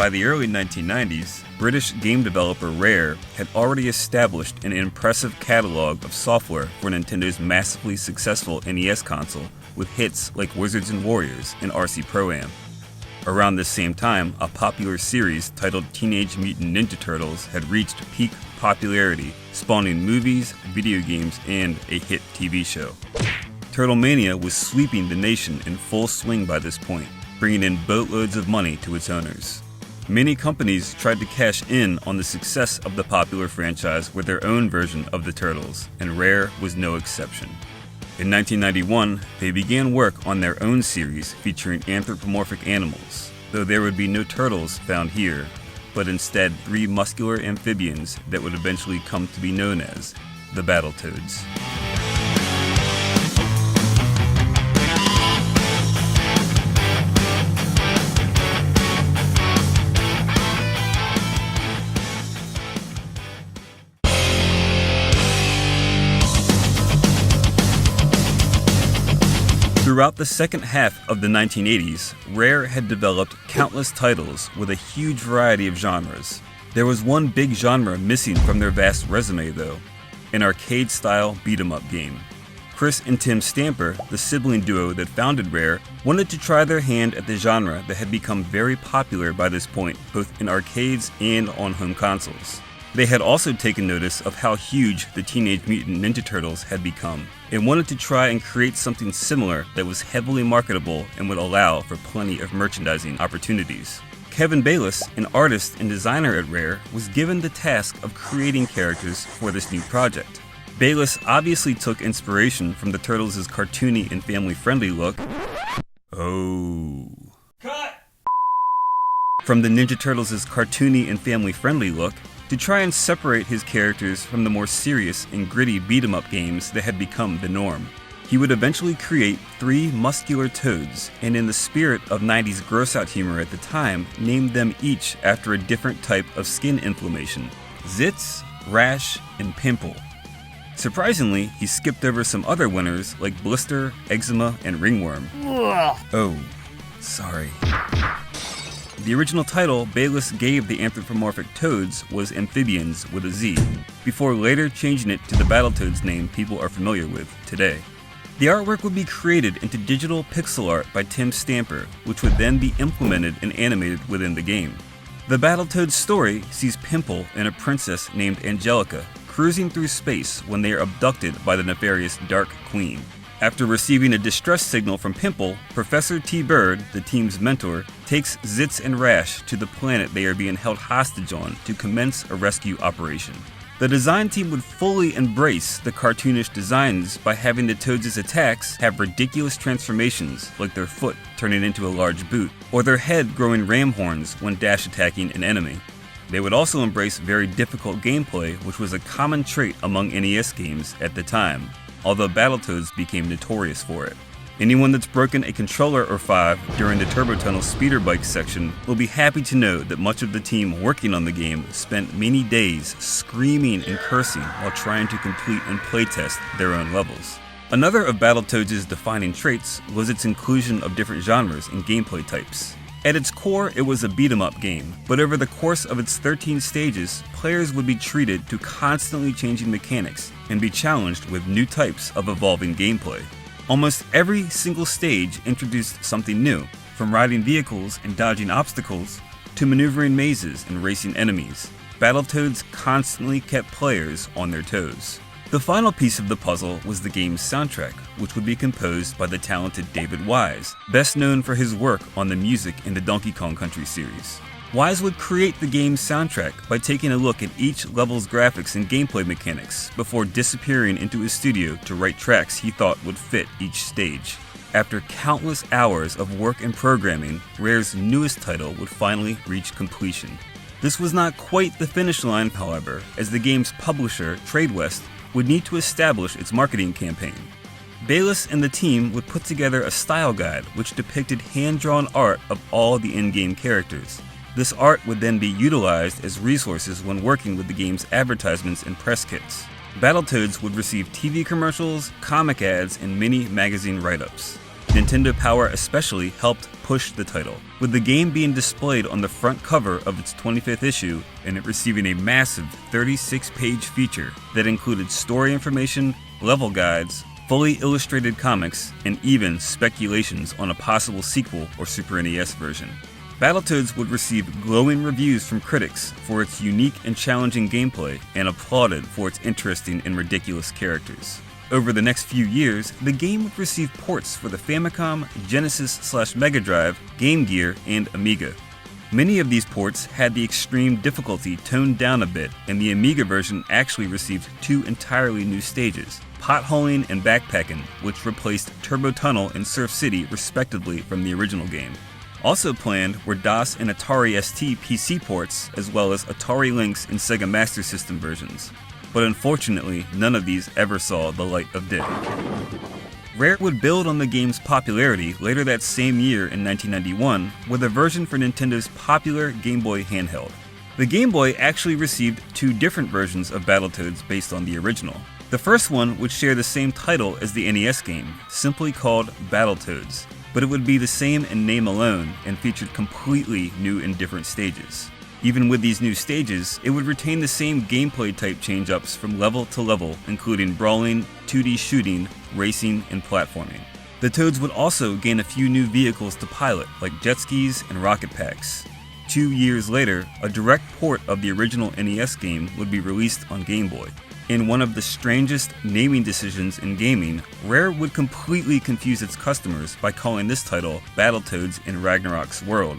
By the early 1990s, British game developer Rare had already established an impressive catalog of software for Nintendo's massively successful NES console, with hits like Wizards Warriors and R.C. Pro-Am. Around this same time, a popular series titled Teenage Mutant Ninja Turtles had reached peak popularity, spawning movies, video games, and a hit TV show. Turtlemania was sweeping the nation in full swing by this point, bringing in boatloads of money to its owners. Many companies tried to cash in on the success of the popular franchise with their own version of the Turtles, and Rare was no exception. In 1991, they began work on their own series featuring anthropomorphic animals, though there would be no turtles found here, but instead 3 muscular amphibians that would eventually come to be known as the Battletoads. Throughout the second half of the 1980s, Rare had developed countless titles with a huge variety of genres. There was one big genre missing from their vast resume though, an arcade-style beat-em-up game. Chris and Tim Stamper, the sibling duo that founded Rare, wanted to try their hand at the genre that had become very popular by this point, both in arcades and on home consoles. They had also taken notice of how huge the Teenage Mutant Ninja Turtles had become, and wanted to try and create something similar that was heavily marketable and would allow for plenty of merchandising opportunities. Kevin Bayliss, an artist and designer at Rare, was given the task of creating characters for this new project. Bayliss obviously took inspiration from the Turtles' cartoony and family-friendly look. Cut! From the Ninja Turtles' cartoony and family-friendly look, to try and separate his characters from the more serious and gritty beat-em-up games that had become the norm. He would eventually create 3 muscular toads, and in the spirit of 90s gross-out humor at the time, named them each after a different type of skin inflammation: zits, rash, and pimple. Surprisingly, he skipped over some other winners like blister, eczema, and ringworm. Oh, sorry. The original title Bayliss gave the anthropomorphic toads was Amphibians with a Z, before later changing it to the Battletoads name people are familiar with today. The artwork would be created into digital pixel art by Tim Stamper, which would then be implemented and animated within the game. The Battletoads story sees Pimple and a princess named Angelica cruising through space when they are abducted by the nefarious Dark Queen. After receiving a distress signal from Pimple, Professor T. Bird, the team's mentor, takes Zitz and Rash to the planet they are being held hostage on to commence a rescue operation. The design team would fully embrace the cartoonish designs by having the Toads' attacks have ridiculous transformations, like their foot turning into a large boot, or their head growing ram horns when dash attacking an enemy. They would also embrace very difficult gameplay, which was a common trait among NES games at the time, although Battletoads became notorious for it. Anyone that's broken a controller or 5 during the Turbo Tunnel speeder bike section will be happy to know that much of the team working on the game spent many days screaming and cursing while trying to complete and playtest their own levels. Another of Battletoads' defining traits was its inclusion of different genres and gameplay types. At its core, it was a beat-em-up game, but over the course of its 13 stages, players would be treated to constantly changing mechanics and be challenged with new types of evolving gameplay. Almost every single stage introduced something new, from riding vehicles and dodging obstacles, to maneuvering mazes and racing enemies. Battletoads constantly kept players on their toes. The final piece of the puzzle was the game's soundtrack, which would be composed by the talented David Wise, best known for his work on the music in the Donkey Kong Country series. Wise would create the game's soundtrack by taking a look at each level's graphics and gameplay mechanics before disappearing into his studio to write tracks he thought would fit each stage. After countless hours of work and programming, Rare's newest title would finally reach completion. This was not quite the finish line, however, as the game's publisher, TradeWest, would need to establish its marketing campaign. Bayliss and the team would put together a style guide which depicted hand-drawn art of all the in-game characters. This art would then be utilized as resources when working with the game's advertisements and press kits. Battletoads would receive TV commercials, comic ads, and many magazine write-ups. Nintendo Power especially helped push the title, with the game being displayed on the front cover of its 25th issue and it receiving a massive 36-page feature that included story information, level guides, fully illustrated comics, and even speculations on a possible sequel or Super NES version. Battletoads would receive glowing reviews from critics for its unique and challenging gameplay and applauded for its interesting and ridiculous characters. Over the next few years, the game would receive ports for the Famicom, Genesis/Mega Drive, Game Gear, and Amiga. Many of these ports had the extreme difficulty toned down a bit, and the Amiga version actually received 2 entirely new stages, potholing and backpacking, which replaced Turbo Tunnel and Surf City respectively from the original game. Also planned were DOS and Atari ST PC ports, as well as Atari Lynx and Sega Master System versions. But unfortunately, none of these ever saw the light of day. Rare would build on the game's popularity later that same year in 1991 with a version for Nintendo's popular Game Boy handheld. The Game Boy actually received 2 different versions of Battletoads based on the original. The first one would share the same title as the NES game, simply called Battletoads, but it would be the same in name alone and featured completely new and different stages. Even with these new stages, it would retain the same gameplay type change-ups from level to level, including brawling, 2D shooting, racing, and platforming. The Toads would also gain a few new vehicles to pilot, like jet skis and rocket packs. 2 years later, a direct port of the original NES game would be released on Game Boy. In one of the strangest naming decisions in gaming, Rare would completely confuse its customers by calling this title Battletoads in Ragnarok's World.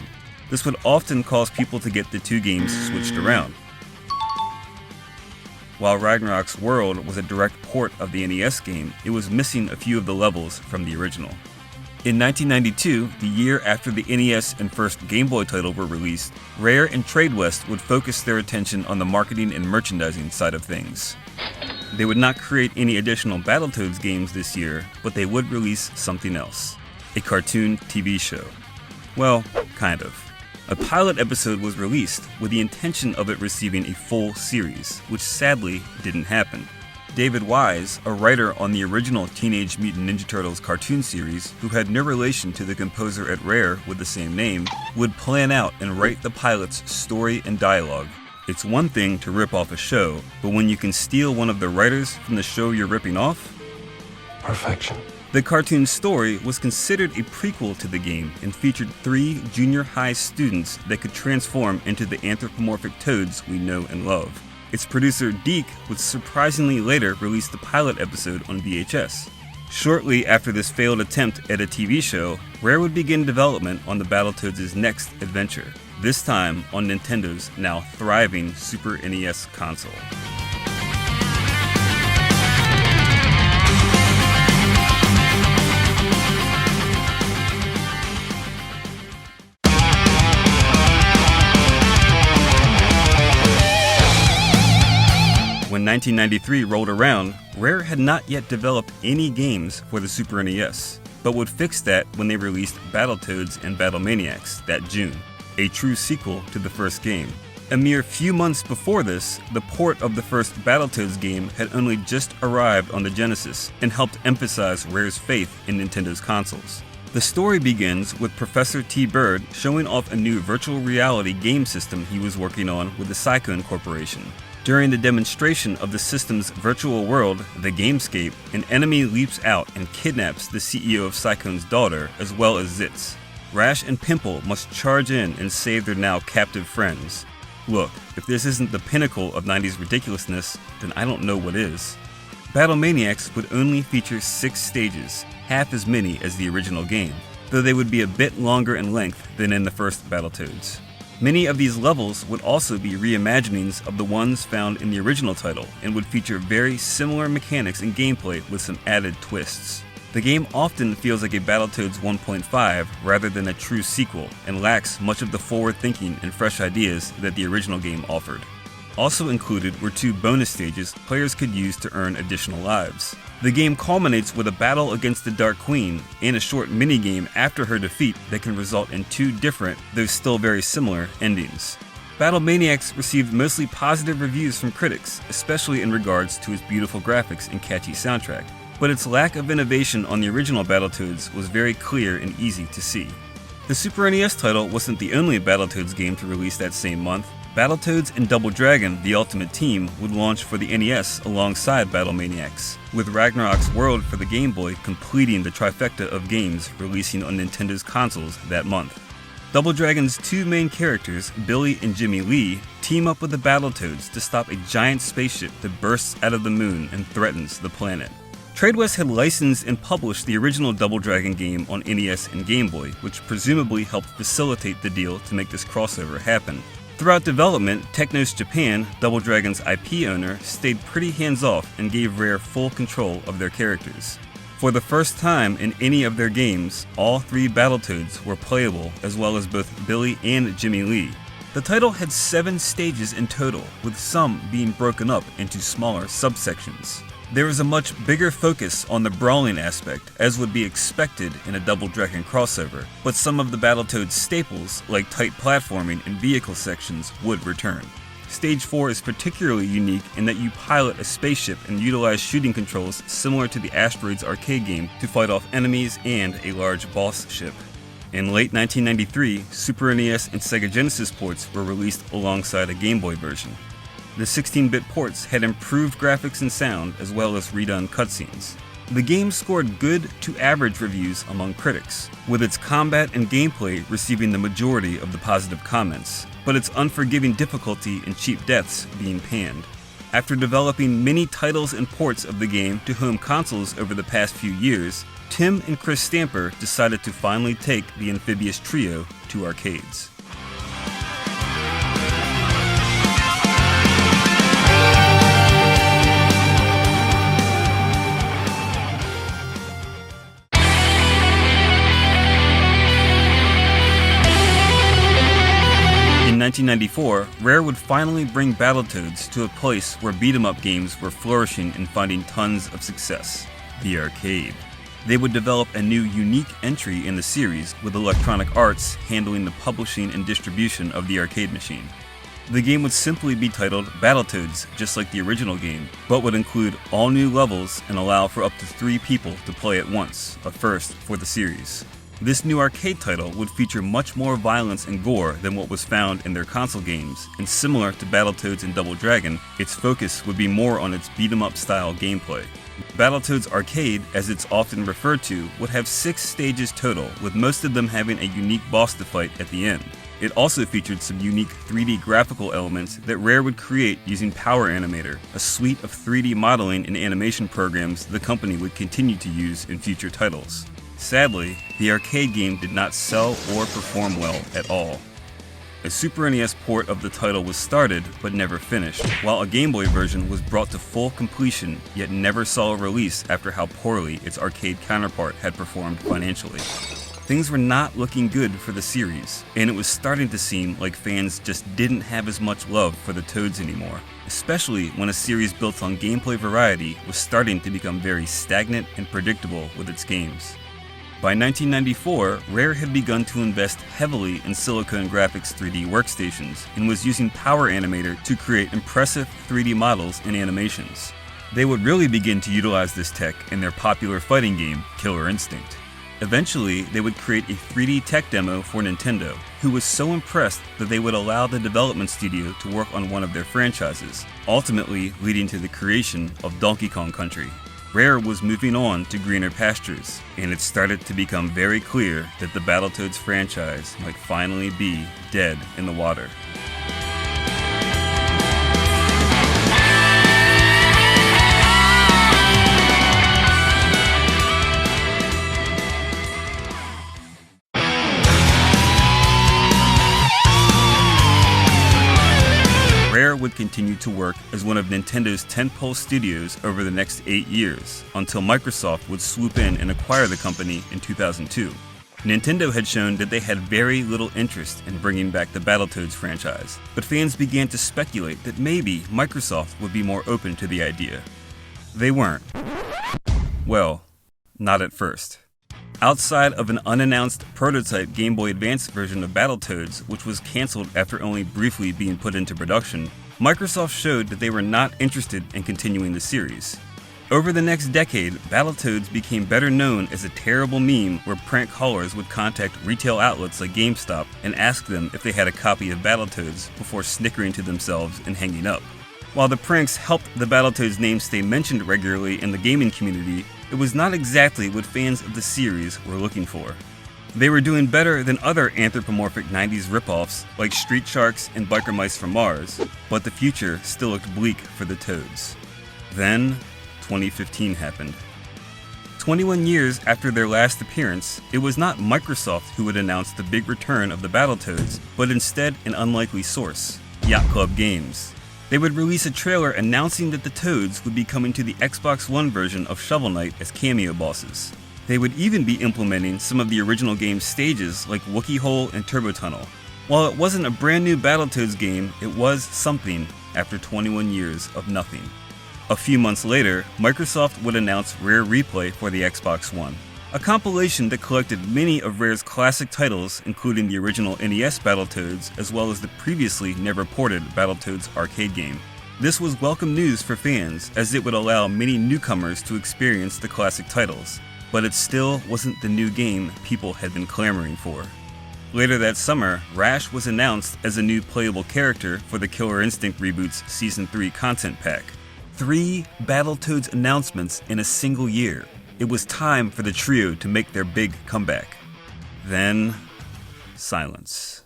This would often cause people to get the 2 games switched around. While Ragnarok's World was a direct port of the NES game, it was missing a few of the levels from the original. In 1992, the year after the NES and first Game Boy title were released, Rare and TradeWest would focus their attention on the marketing and merchandising side of things. They would not create any additional Battletoads games this year, but they would release something else: a cartoon TV show. Well, kind of. A pilot episode was released with the intention of it receiving a full series, which sadly didn't happen. David Wise, a writer on the original Teenage Mutant Ninja Turtles cartoon series, who had no relation to the composer at Rare with the same name, would plan out and write the pilot's story and dialogue. It's one thing to rip off a show, but when you can steal one of the writers from the show you're ripping off? Perfection. The cartoon story was considered a prequel to the game and featured 3 junior high students that could transform into the anthropomorphic toads we know and love. Its producer Deke would surprisingly later release the pilot episode on VHS. Shortly after this failed attempt at a TV show, Rare would begin development on the Battletoads' next adventure, this time on Nintendo's now thriving Super NES console. When 1993 rolled around, Rare had not yet developed any games for the Super NES, but would fix that when they released Battletoads and Battlemaniacs that June, a true sequel to the first game. A mere few months before this, the port of the first Battletoads game had only just arrived on the Genesis and helped emphasize Rare's faith in Nintendo's consoles. The story begins with Professor T. Bird showing off a new virtual reality game system he was working on with the Cycone Corporation. During the demonstration of the system's virtual world, the Gamescape, an enemy leaps out and kidnaps the CEO of Cycone's daughter, as well as Zitz. Rash and Pimple must charge in and save their now captive friends. Look, if this isn't the pinnacle of 90s ridiculousness, then I don't know what is. Battlemaniacs would only feature 6 stages, half as many as the original game, though they would be a bit longer in length than in the first Battletoads. Many of these levels would also be reimaginings of the ones found in the original title and would feature very similar mechanics and gameplay with some added twists. The game often feels like a Battletoads 1.5 rather than a true sequel and lacks much of the forward thinking and fresh ideas that the original game offered. Also included were 2 bonus stages players could use to earn additional lives. The game culminates with a battle against the Dark Queen and a short minigame after her defeat that can result in 2 different, though still very similar, endings. Battlemaniacs received mostly positive reviews from critics, especially in regards to its beautiful graphics and catchy soundtrack. but its lack of innovation on the original Battletoads was very clear and easy to see. The Super NES title wasn't the only Battletoads game to release that same month. Battletoads and Double Dragon: The Ultimate Team would launch for the NES alongside Battlemaniacs, with Ragnarok's World for the Game Boy completing the trifecta of games releasing on Nintendo's consoles that month. Double Dragon's two main characters, Billy and Jimmy Lee, team up with the Battletoads to stop a giant spaceship that bursts out of the moon and threatens the planet. Tradewest had licensed and published the original Double Dragon game on NES and Game Boy, which presumably helped facilitate the deal to make this crossover happen. Throughout development, Technos Japan, Double Dragon's IP owner, stayed pretty hands-off and gave Rare full control of their characters. For the first time in any of their games, all three Battletoads were playable, as well as both Billy and Jimmy Lee. The title had 7 stages in total, with some being broken up into smaller subsections. There was a much bigger focus on the brawling aspect, as would be expected in a Double Dragon crossover, but some of the Battletoads staples, like tight platforming and vehicle sections, would return. Stage 4 is particularly unique in that you pilot a spaceship and utilize shooting controls similar to the Asteroids arcade game to fight off enemies and a large boss ship. In late 1993, Super NES and Sega Genesis ports were released alongside a Game Boy version. The 16-bit ports had improved graphics and sound, as well as redone cutscenes. The game scored good to average reviews among critics, with its combat and gameplay receiving the majority of the positive comments, but its unforgiving difficulty and cheap deaths being panned. After developing many titles and ports of the game to home consoles over the past few years, Tim and Chris Stamper decided to finally take the amphibious trio to arcades. In 1994, Rare would finally bring Battletoads to a place where beat-em-up games were flourishing and finding tons of success: the arcade. They would develop a new unique entry in the series, with Electronic Arts handling the publishing and distribution of the arcade machine. The game would simply be titled Battletoads, just like the original game, but would include all new levels and allow for up to 3 people to play at once, a first for the series. This new arcade title would feature much more violence and gore than what was found in their console games, and similar to Battletoads and Double Dragon, its focus would be more on its beat-em-up style gameplay. Battletoads Arcade, as it's often referred to, would have 6 stages total, with most of them having a unique boss to fight at the end. It also featured some unique 3D graphical elements that Rare would create using Power Animator, a suite of 3D modeling and animation programs the company would continue to use in future titles. Sadly, the arcade game did not sell or perform well at all. A Super NES port of the title was started, but never finished, while a Game Boy version was brought to full completion, yet never saw a release after how poorly its arcade counterpart had performed financially. Things were not looking good for the series, and it was starting to seem like fans just didn't have as much love for the Toads anymore, especially when a series built on gameplay variety was starting to become very stagnant and predictable with its games. By 1994, Rare had begun to invest heavily in Silicon Graphics 3D workstations and was using Power Animator to create impressive 3D models and animations. They would really begin to utilize this tech in their popular fighting game, Killer Instinct. Eventually, they would create a 3D tech demo for Nintendo, who was so impressed that they would allow the development studio to work on one of their franchises, ultimately leading to the creation of Donkey Kong Country. Rare was moving on to greener pastures, and it started to become very clear that the Battletoads franchise might finally be dead in the water. Rare would continue to work as one of Nintendo's tentpole studios over the next 8 years, until Microsoft would swoop in and acquire the company in 2002. Nintendo had shown that they had very little interest in bringing back the Battletoads franchise, but fans began to speculate that maybe Microsoft would be more open to the idea. They weren't. Well, not at first. Outside of an unannounced prototype Game Boy Advance version of Battletoads, which was cancelled after only briefly being put into production, Microsoft showed that they were not interested in continuing the series. Over the next decade, Battletoads became better known as a terrible meme where prank callers would contact retail outlets like GameStop and ask them if they had a copy of Battletoads before snickering to themselves and hanging up. While the pranks helped the Battletoads name stay mentioned regularly in the gaming community, it was not exactly what fans of the series were looking for. They were doing better than other anthropomorphic 90s ripoffs like Street Sharks and Biker Mice from Mars, but the future still looked bleak for the Toads. Then, 2015 happened. 21 years after their last appearance, it was not Microsoft who would announce the big return of the Battletoads, but instead an unlikely source, Yacht Club Games. They would release a trailer announcing that the Toads would be coming to the Xbox One version of Shovel Knight as cameo bosses. They would even be implementing some of the original game's stages like Wookiee Hole and Turbo Tunnel. While it wasn't a brand new Battletoads game, it was something after 21 years of nothing. A few months later, Microsoft would announce Rare Replay for the Xbox One, a compilation that collected many of Rare's classic titles, including the original NES Battletoads, as well as the previously never ported Battletoads arcade game. This was welcome news for fans, as it would allow many newcomers to experience the classic titles, but it still wasn't the new game people had been clamoring for. Later that summer, Rash was announced as a new playable character for the Killer Instinct Reboot's Season 3 content pack. 3 Battletoads announcements in a single year. It was time for the trio to make their big comeback. Then, silence.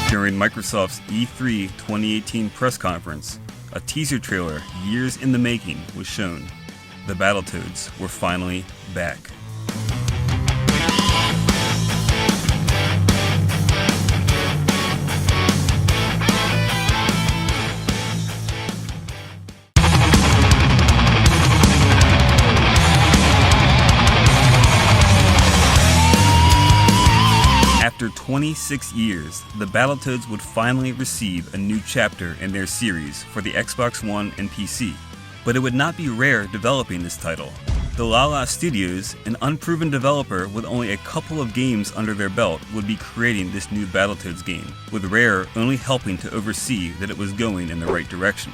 During Microsoft's E3 2018 press conference, a teaser trailer years in the making was shown. The Battletoads were finally back. After 26 years, the Battletoads would finally receive a new chapter in their series for the Xbox One and PC. But it would not be Rare developing this title. The Lala Studios, an unproven developer with only a couple of games under their belt, would be creating this new Battletoads game, with Rare only helping to oversee that it was going in the right direction.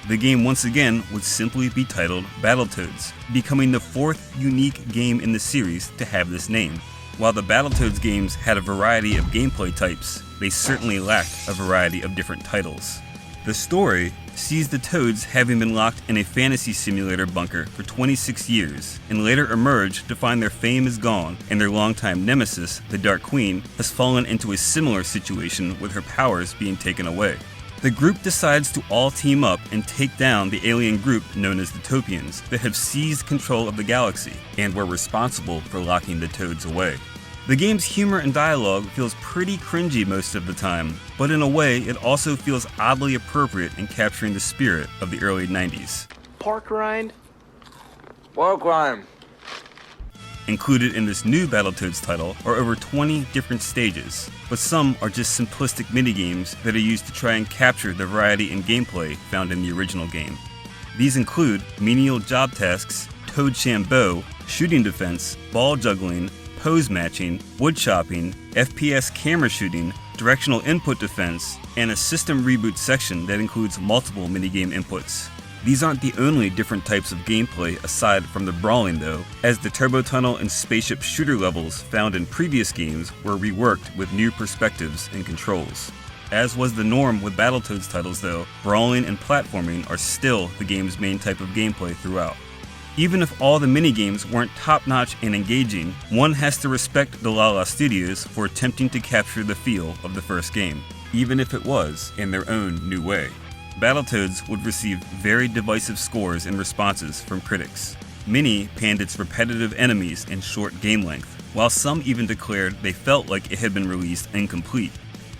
The game once again would simply be titled Battletoads, becoming the 4th unique game in the series to have this name. While the Battletoads games had a variety of gameplay types, they certainly lacked a variety of different titles. The story sees the Toads having been locked in a fantasy simulator bunker for 26 years, and later emerge to find their fame is gone, and their longtime nemesis, the Dark Queen, has fallen into a similar situation with her powers being taken away. The group decides to all team up and take down the alien group known as the Topians that have seized control of the galaxy and were responsible for locking the Toads away. The game's humor and dialogue feels pretty cringy most of the time, but in a way it also feels oddly appropriate in capturing the spirit of the early 90s. Park rind? Park rind. Included in this new Battletoads title are over 20 different stages, but some are just simplistic minigames that are used to try and capture the variety in gameplay found in the original game. These include menial job tasks, Toad Shambo, shooting defense, ball juggling, pose matching, wood chopping, FPS camera shooting, directional input defense, and a system reboot section that includes multiple minigame inputs. These aren't the only different types of gameplay aside from the brawling though, as the Turbo Tunnel and spaceship shooter levels found in previous games were reworked with new perspectives and controls. As was the norm with Battletoads titles though, brawling and platforming are still the game's main type of gameplay throughout. Even if all the minigames weren't top-notch and engaging, one has to respect the Lala Studios for attempting to capture the feel of the first game, even if it was in their own new way. Battletoads would receive very divisive scores and responses from critics. Many panned its repetitive enemies and short game length, while some even declared they felt like it had been released incomplete.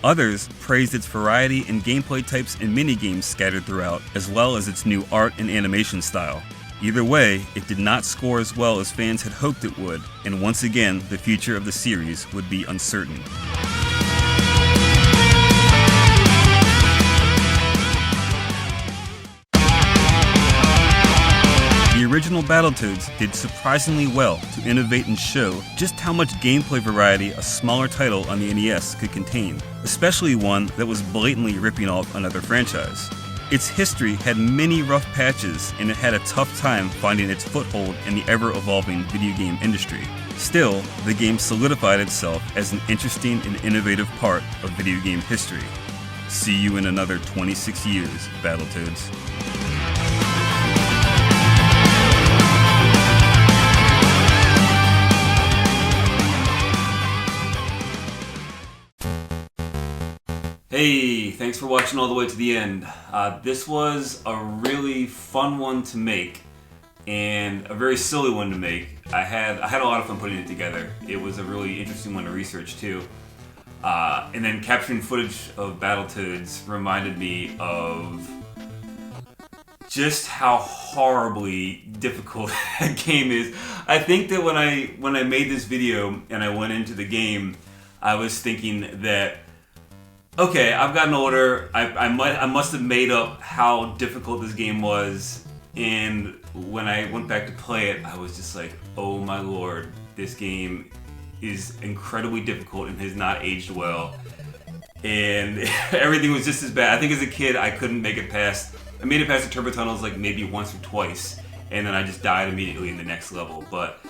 Others praised its variety in gameplay types and minigames scattered throughout, as well as its new art and animation style. Either way, it did not score as well as fans had hoped it would, and once again, the future of the series would be uncertain. The original Battletoads did surprisingly well to innovate and show just how much gameplay variety a smaller title on the NES could contain, especially one that was blatantly ripping off another franchise. Its history had many rough patches, and it had a tough time finding its foothold in the ever-evolving video game industry. Still, the game solidified itself as an interesting and innovative part of video game history. See you in another 26 years, Battletoads. Hey, thanks for watching all the way to the end. This was a really fun one to make, and a very silly one to make. I had a lot of fun putting it together. It was a really interesting one to research too. And then capturing footage of Battletoads reminded me of just how horribly difficult that game is. I think that when I made this video and I went into the game, I was thinking that, okay, I've gotten older. I must have made up how difficult this game was, and when I went back to play it, I was just like, oh my lord, this game is incredibly difficult and has not aged well. And everything was just as bad. I think as a kid, I couldn't make it past. I made it past the turbo tunnels like maybe once or twice, and then I just died immediately in the next level. But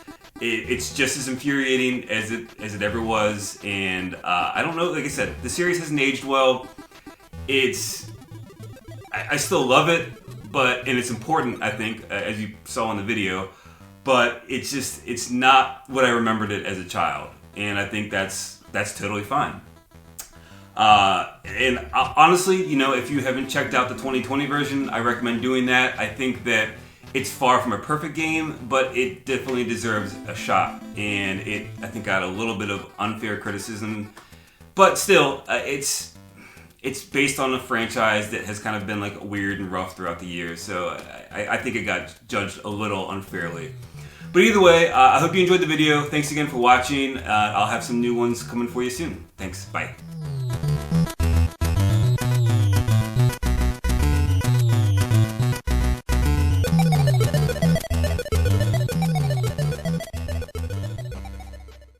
it's just as infuriating as it ever was, and I don't know. Like I said, the series hasn't aged well. I still love it, and it's important, I think, as you saw in the video. But it's not what I remembered it as a child, and I think that's totally fine. And honestly, if you haven't checked out the 2020 version, I recommend doing that. I think that it's far from a perfect game, but it definitely deserves a shot. And I think, got a little bit of unfair criticism, but still, it's based on a franchise that has kind of been like weird and rough throughout the years. So I think it got judged a little unfairly. But either way, I hope you enjoyed the video. Thanks again for watching. I'll have some new ones coming for you soon. Thanks. Bye.